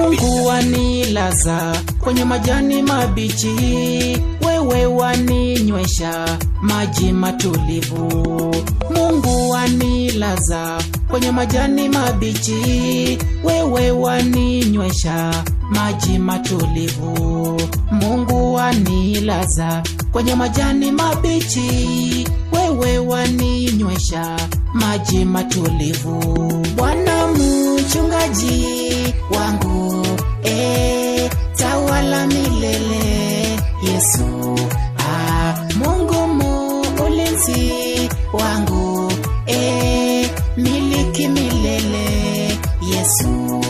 Mungu wanilaza kwenye majani mabichi, wewe waninywesha maji matulivu. Mungu wanilaza kwenye majani mabichi, wewe waninywesha maji matulivu. Mungu wanilaza kwenye majani mabichi, wewe waninywesha maji matulivu. Bwana mchungaji wangu, tawala milele Yesu. Mungu mulinzi wangu, miliki milele Yesu.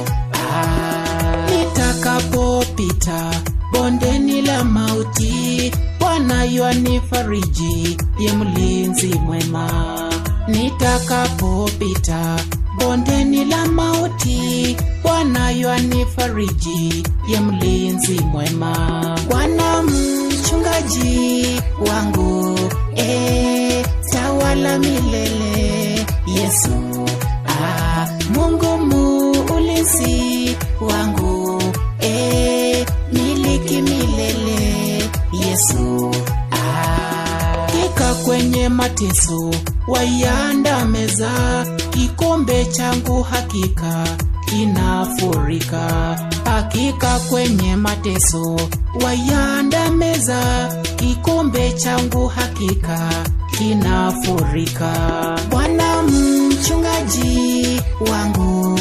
Nitakapopita bondeni la mauti, Bwana yanifariji, ye mlinzi mwema. Nitakapopita bondeni la mauti, Bwana yanifariji, ye mlinzi mwema. Bwana mchungaji wangu, tawala milele Yesu. Mungu mulinzi wangu, miliki milele Yesu. Kika kwenye mateso waianda meza, kikombe changu hakika kinafurika. Hakika kwenye mateso waianda meza, kikombe changu hakika kinafurika. Bwana mchungaji wangu,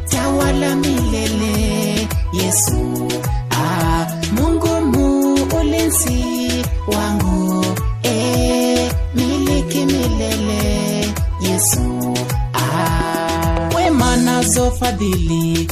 tawala milele Yesu. Mungu mulinzi wangu, miliki milele Yesu. Wema nazo fadhili